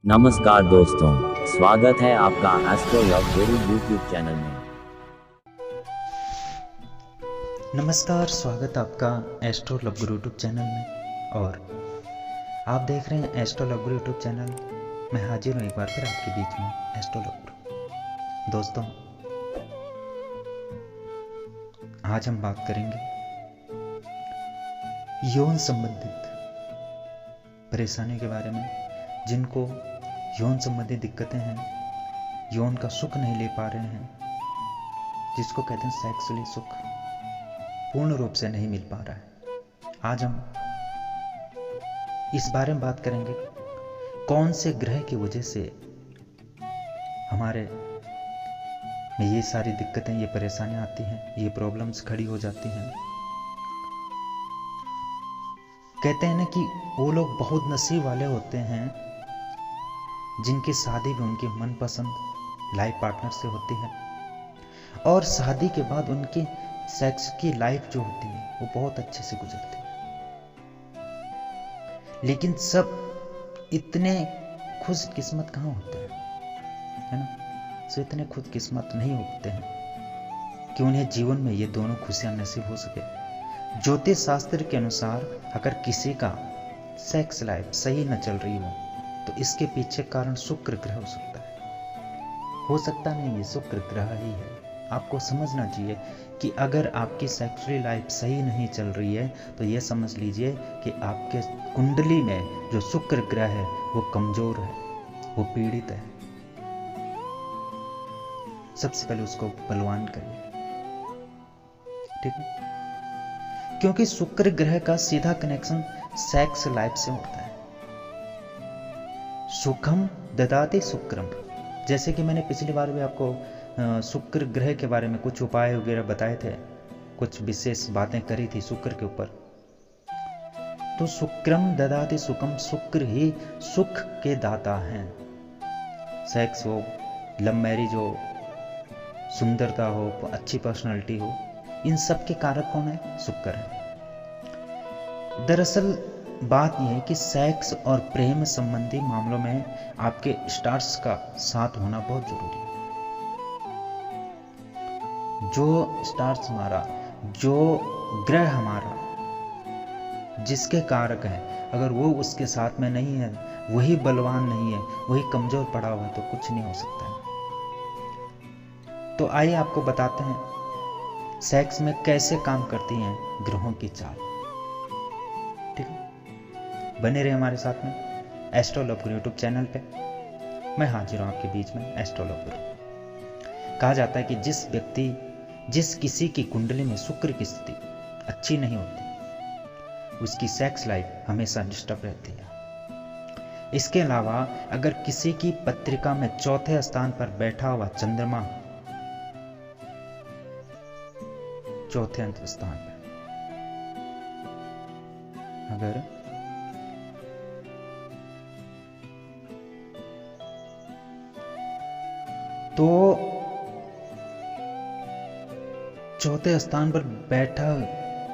नमस्कार दोस्तों, स्वागत है आपका एस्ट्रोलॉग गुरु यूट्यूब चैनल में। नमस्कार, स्वागत आपका एस्ट्रोलॉग गुरु यूट्यूब चैनल में। और आप देख रहे हैं एस्ट्रोलॉग गुरु यूट्यूब चैनल। मैं हाजिर हूँ एक बार फिर आपके बीच में एस्ट्रोलॉग गुरु। दोस्तों, आज हम बात करेंगे यौन संबंधित परेशानियों के बारे में। जिनको यौन संबंधी दिक्कतें हैं, यौन का सुख नहीं ले पा रहे हैं, जिसको कहते हैं सेक्सुअली सुख पूर्ण रूप से नहीं मिल पा रहा है। आज हम इस बारे में बात करेंगे कौन से ग्रह की वजह से हमारे में ये सारी दिक्कतें, ये परेशानियां आती हैं, ये प्रॉब्लम्स खड़ी हो जाती हैं। कहते हैं ना कि वो लोग बहुत नसीब वाले होते हैं जिनकी शादी भी उनके मनपसंद लाइफ पार्टनर से होती है, और शादी के बाद उनकी सेक्स की लाइफ जो होती है वो बहुत अच्छे से गुजरती है। लेकिन सब इतने खुशकिस्मत कहाँ होते हैं, है ना? सब इतने खुशकिस्मत नहीं होते हैं कि उन्हें जीवन में ये दोनों खुशियां नसीब हो सके। ज्योतिष शास्त्र के अनुसार अगर किसी का सेक्स लाइफ सही न चल रही हो तो इसके पीछे कारण शुक्र ग्रह हो सकता है। हो सकता नहीं, ये शुक्र ग्रह ही है। आपको समझना चाहिए कि अगर आपकी सेक्सुअल लाइफ सही नहीं चल रही है तो ये समझ लीजिए कि आपके कुंडली में जो शुक्र ग्रह है वो कमजोर है, वो पीड़ित है। सबसे पहले उसको बलवान करिए, ठीक है? क्योंकि शुक्र ग्रह का सीधा कनेक्शन सेक्स लाइफ से होता है। सुखम ददाति शुक्रम, जैसे कि मैंने पिछली बार भी आपको शुक्र ग्रह के बारे में कुछ उपाय वगैरह बताए थे, कुछ विशेष बातें करी थी शुक्र के ऊपर। तो शुक्रम ददाति सुखम, शुक्र ही सुख के दाता हैं। सेक्स हो, लव मैरिज हो, सुंदरता हो, अच्छी पर्सनालिटी हो, इन सब के कारक कौन है? शुक्र है। दरअसल बात यह है कि सेक्स और प्रेम संबंधी मामलों में आपके स्टार्स का साथ होना बहुत जरूरी है। जो स्टार्स हमारा, जो ग्रह हमारा जिसके कारक है, अगर वो उसके साथ में नहीं है, वही बलवान नहीं है, वही कमजोर पड़ा हुआ है, तो कुछ नहीं हो सकता है। तो आइए आपको बताते हैं सेक्स में कैसे काम करती हैं ग्रहों की चाल। ठीक है, बने रहे हमारे साथ में एस्ट्रोलॉग गुरु यूट्यूब चैनल पे। मैं हाजिर हूं आपके बीच में एस्ट्रोलॉग गुरु। कहा जाता है कि जिस किसी की कुंडली में शुक्र की स्थिति अच्छी नहीं होती, उसकी सेक्स लाइफ हमेशा डिस्टर्ब रहती है। इसके अलावा अगर किसी की पत्रिका में चौथे स्थान पर बैठा हुआ चंद्रमा चौथे अंत स्थान पर अगर तो चौथे स्थान पर बैठा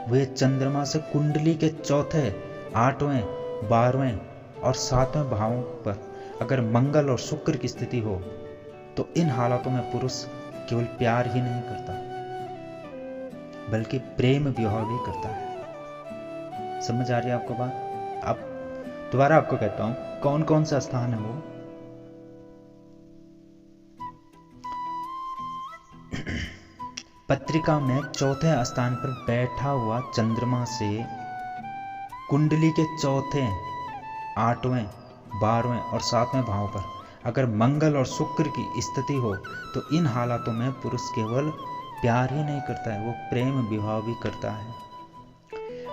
हुए चंद्रमा से कुंडली के चौथे, 8वें, 12वें और 7वें भावों पर अगर मंगल और शुक्र की स्थिति हो तो इन हालातों में पुरुष केवल प्यार ही नहीं करता बल्कि प्रेम विवाह भी करता है। समझ आ रही है आपको बात? अब दोबारा आपको कहता हूं कौन कौन सा स्थान है वो। पत्रिका में चौथे स्थान पर बैठा हुआ चंद्रमा से कुंडली के चौथे, 8वें, 12वें और 7वें भाव पर अगर मंगल और शुक्र की स्थिति हो तो इन हालातों में पुरुष केवल प्यार ही नहीं करता है, वो प्रेम विवाह भी करता है।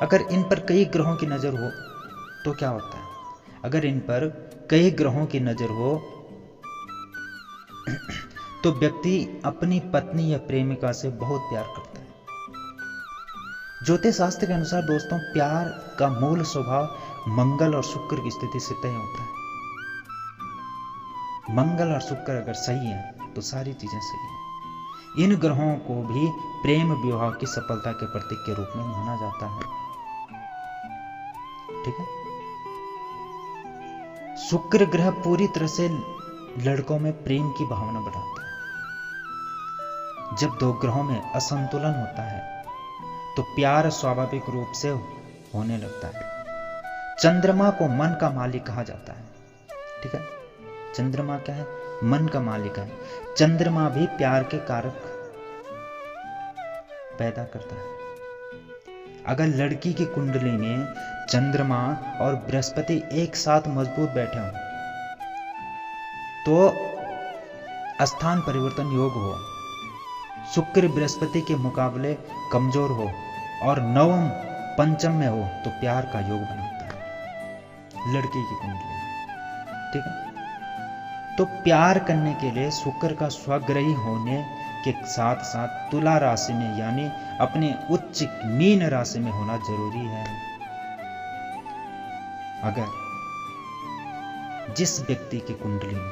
अगर इन पर कई ग्रहों की नजर हो तो क्या होता है? अगर इन पर कई ग्रहों की नजर हो तो व्यक्ति अपनी पत्नी या प्रेमिका से बहुत प्यार करता है। ज्योतिष शास्त्र के अनुसार दोस्तों, प्यार का मूल स्वभाव मंगल और शुक्र की स्थिति से तय होता है। मंगल और शुक्र अगर सही है तो सारी चीजें सही है। इन ग्रहों को भी प्रेम विवाह की सफलता के प्रतीक के रूप में माना जाता है। ठीक है, शुक्र ग्रह पूरी तरह से लड़कों में प्रेम की भावना बढ़ाता है। जब दो ग्रहों में असंतुलन होता है तो प्यार स्वाभाविक रूप से होने लगता है। चंद्रमा को मन का मालिक कहा जाता है। ठीक है, चंद्रमा क्या है? मन का मालिक है। चंद्रमा भी प्यार के कारक पैदा करता है। अगर लड़की की कुंडली में चंद्रमा और बृहस्पति एक साथ मजबूत बैठे हों तो स्थान परिवर्तन योग हो, शुक्र बृहस्पति के मुकाबले कमजोर हो और नवम पंचम में हो तो प्यार का योग बनाता है लड़की की कुंडली में। ठीक है, तो प्यार करने के लिए शुक्र का स्वग्रही होने के साथ साथ तुला राशि में यानी अपने उच्च मीन राशि में होना जरूरी है। अगर जिस व्यक्ति की कुंडली में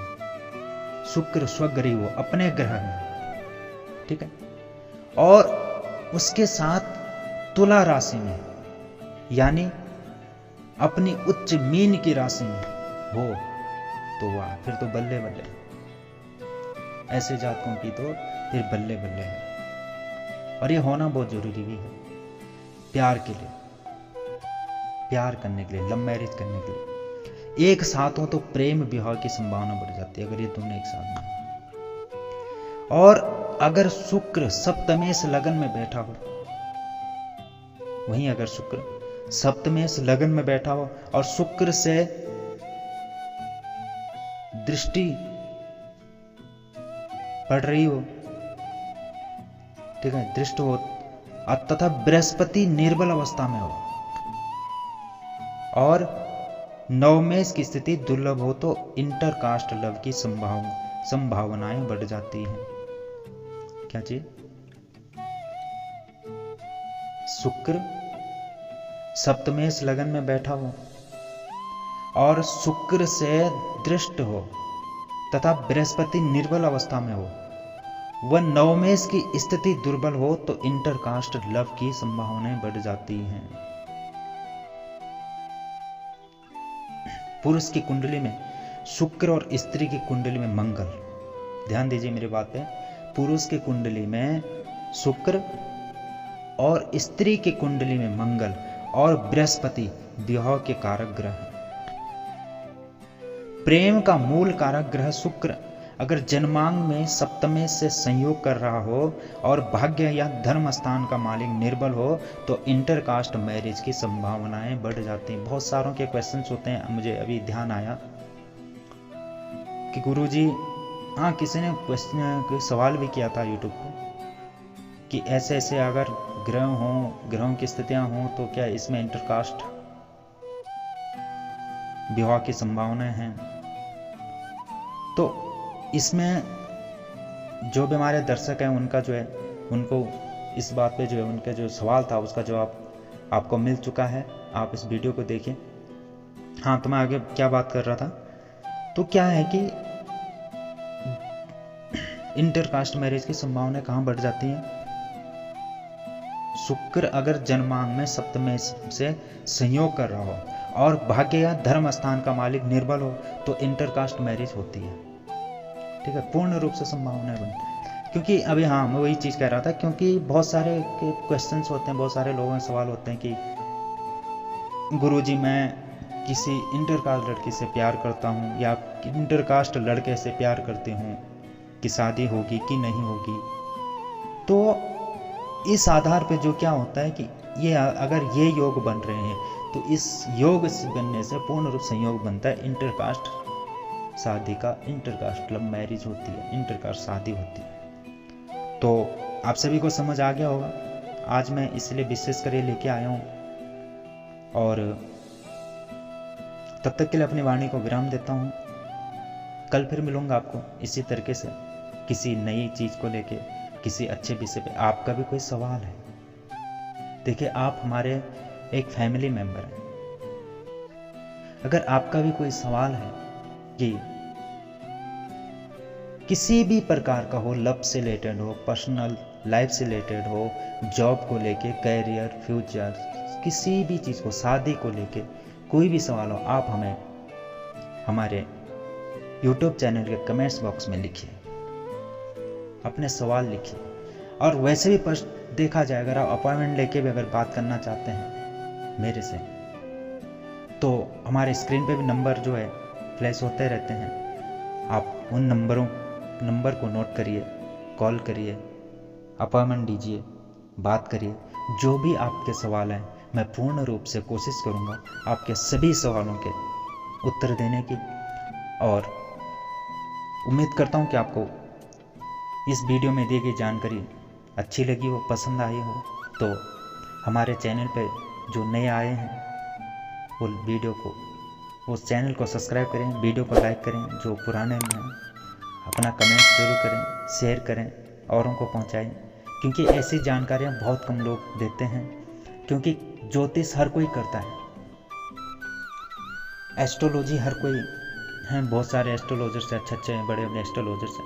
शुक्र स्वग्रही हो अपने ग्रह में, ठीक है, और उसके साथ तुला राशि में यानी अपनी उच्च मीन की राशि में हो तो वाह, फिर तो बल्ले बल्ले। ऐसे जातकों की तो फिर बल्ले बल्ले है। और ये होना बहुत जरूरी भी है प्यार के लिए, प्यार करने के लिए, लव मैरिज करने के लिए। एक साथ हो तो प्रेम विवाह की संभावना बढ़ जाती है अगर ये दोनों एक साथ में। और अगर शुक्र सप्तमेश लगन में बैठा हो, वहीं अगर शुक्र सप्तमेश लगन में बैठा हो और शुक्र से दृष्टि पड़ रही हो, ठीक है, दृष्टि हो, तथा बृहस्पति निर्बल अवस्था में हो और नवमेश की स्थिति दुर्लभ हो तो इंटरकास्ट लव की संभावनाएं बढ़ जाती हैं। क्या चीज? शुक्र सप्तमेश लगन में बैठा हो और शुक्र से दृष्ट हो तथा बृहस्पति निर्बल अवस्था में हो, वह नवमेश की स्थिति दुर्बल हो तो इंटरकास्ट लव की संभावनाएं बढ़ जाती हैं। पुरुष की कुंडली में शुक्र और स्त्री की कुंडली में मंगल, ध्यान दीजिए मेरी बात पे, पुरुष की कुंडली में शुक्र और स्त्री की कुंडली में मंगल और बृहस्पति विवाह के कारक ग्रह हैं। प्रेम का मूल कारक ग्रह शुक्र अगर जन्मांग में सप्तमे से संयोग कर रहा हो और भाग्य या धर्म स्थान का मालिक निर्बल हो तो इंटरकास्ट मैरिज की संभावनाएं बढ़ जाती हैं। बहुत सारों के क्वेश्चंस होते हैं, मुझे अभी ध्यान आया कि गुरुजी, हाँ, किसी ने क्वेश्चन सवाल भी किया था यूट्यूब पर कि ऐसे ऐसे अगर ग्रहों की स्थितियां हों तो क्या इसमें इंटरकास्ट विवाह की संभावनाएं हैं। तो इसमें जो भी हमारे दर्शक हैं उनका जो है, उनको इस बात पे जो है उनका जो सवाल था उसका जवाब आपको मिल चुका है। आप इस वीडियो को देखिए। हाँ, तो मैं आगे क्या बात कर रहा था, तो क्या है कि इंटरकास्ट मैरिज की संभावनाएं कहाँ बढ़ जाती हैं? शुक्र अगर जन्मांग में सप्तमे से संयोग कर रहा हो और भाग्य या धर्म स्थान का मालिक निर्बल हो तो इंटरकास्ट मैरिज होती है। ठीक है, पूर्ण रूप से संभावनाएं बनती। क्योंकि अभी, हाँ, मैं वही चीज कह रहा था, क्योंकि बहुत सारे क्वेश्चंस होते हैं, बहुत सारे लोगों के सवाल होते हैं कि गुरुजी मैं किसी इंटरकास्ट लड़की से प्यार करता हूँ या इंटरकास्ट लड़के से प्यार करती हूँ, कि शादी होगी कि नहीं होगी। तो इस आधार पे जो क्या होता है कि ये अगर ये योग बन रहे हैं तो इस योग बनने से पूर्ण रूप संयोग बनता है इंटरकास्ट शादी का, इंटरकास्ट लव मैरिज होती है, इंटरकास्ट शादी होती है। तो आप सभी को समझ आ गया होगा। आज मैं इसलिए विशेष कर लेके आया हूँ और तब तक के लिए अपनी वाणी को विराम देता हूँ। कल फिर मिलूंगा आपको इसी तरीके से किसी नई चीज को लेके, किसी अच्छे विषय पे। आपका भी कोई सवाल है, देखिए आप हमारे एक फैमिली मेंबर हैं। अगर आपका भी कोई सवाल है कि किसी भी प्रकार का हो, लव से रिलेटेड हो, पर्सनल लाइफ से रिलेटेड हो, जॉब को लेके, कैरियर, फ्यूचर, किसी भी चीज़ को, शादी को लेके कोई भी सवाल हो, आप हमें हमारे YouTube चैनल के कमेंट्स बॉक्स में लिखिए, अपने सवाल लिखिए। और वैसे भी देखा जाए, अगर आप अपॉइंटमेंट लेके भी अगर बात करना चाहते हैं मेरे से, तो हमारे स्क्रीन पे भी नंबर जो है फ्लैश होते रहते हैं। आप उन नंबर को नोट करिए, कॉल करिए, अपॉइंटमेंट दीजिए, बात करिए। जो भी आपके सवाल हैं, मैं पूर्ण रूप से कोशिश करूँगा आपके सभी सवालों के उत्तर देने की। और उम्मीद करता हूँ कि आपको इस वीडियो में दी गई जानकारी अच्छी लगी हो, पसंद आई हो। तो हमारे चैनल पे जो नए आए हैं उस चैनल को सब्सक्राइब करें, वीडियो को लाइक करें। जो पुराने हैं अपना कमेंट जरूर करें, शेयर करें, औरों को पहुंचाएं, क्योंकि ऐसी जानकारियां बहुत कम लोग देते हैं। क्योंकि ज्योतिष हर कोई करता है, एस्ट्रोलॉजी हर कोई हैं, बहुत सारे एस्ट्रोलॉजर्स हैं, अच्छे बड़े बड़े एस्ट्रोलॉजर्स हैं।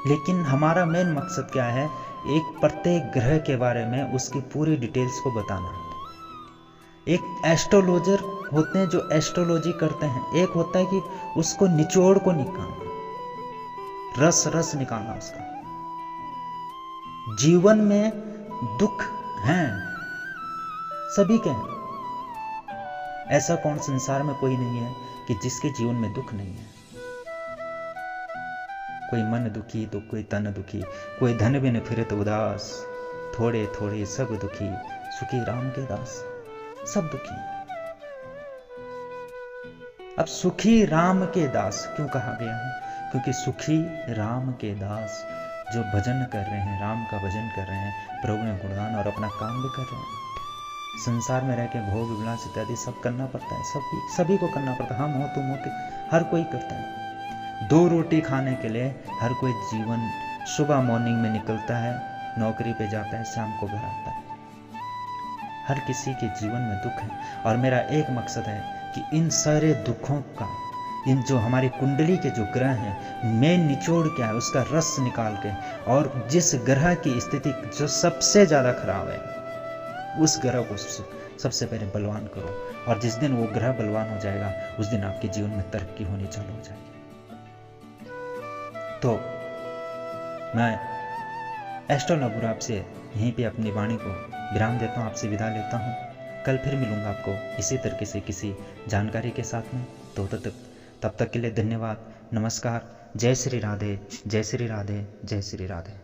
लेकिन हमारा मेन मकसद क्या है, एक प्रत्येक ग्रह के बारे में उसकी पूरी डिटेल्स को बताना। एक एस्ट्रोलॉजर होते हैं जो एस्ट्रोलॉजी करते हैं, एक होता है कि उसको निचोड़ को निकालना, रस निकालना उसका। जीवन में दुख हैं, सभी के हैं। ऐसा कौन संसार में कोई नहीं है कि जिसके जीवन में दुख नहीं है। कोई मन दुखी तो कोई तन दुखी, कोई धन बिन फिरत उदास, थोड़े थोड़े सब दुखी, सुखी राम के दास। सब दुखी। अब सुखी राम के दास क्यों कहा गया है? क्योंकि सुखी राम के दास जो भजन कर रहे हैं, राम का भजन कर रहे हैं, प्रभु में गुणगान और अपना काम भी कर रहे हैं। संसार में रह के भोग विलास इत्यादि सब करना पड़ता है, सभी को करना पड़ता है। हम हो तुम हो के हर कोई करता है। 2 रोटी खाने के लिए हर कोई जीवन सुबह मॉर्निंग में निकलता है, नौकरी पे जाता है, शाम को घर आता है। हर किसी के जीवन में दुख है। और मेरा एक मकसद है कि इन सारे दुखों का, इन जो हमारी कुंडली के जो ग्रह हैं, मेन निचोड़ क्या है उसका रस निकाल के, और जिस ग्रह की स्थिति जो सबसे ज़्यादा खराब है उस ग्रह को सबसे पहले बलवान करो। और जिस दिन वो ग्रह बलवान हो जाएगा उस दिन आपके जीवन में तरक्की होनी चालू हो जाएगी। तो मैं एस्ट्रोलॉजर गुरु आपसे यहीं पे अपनी वाणी को विराम देता हूँ, आपसे विदा लेता हूँ। कल फिर मिलूंगा आपको इसी तरीके से किसी जानकारी के साथ में। तो तब तक के लिए धन्यवाद, नमस्कार, जय श्री राधे, जय श्री राधे, जय श्री राधे।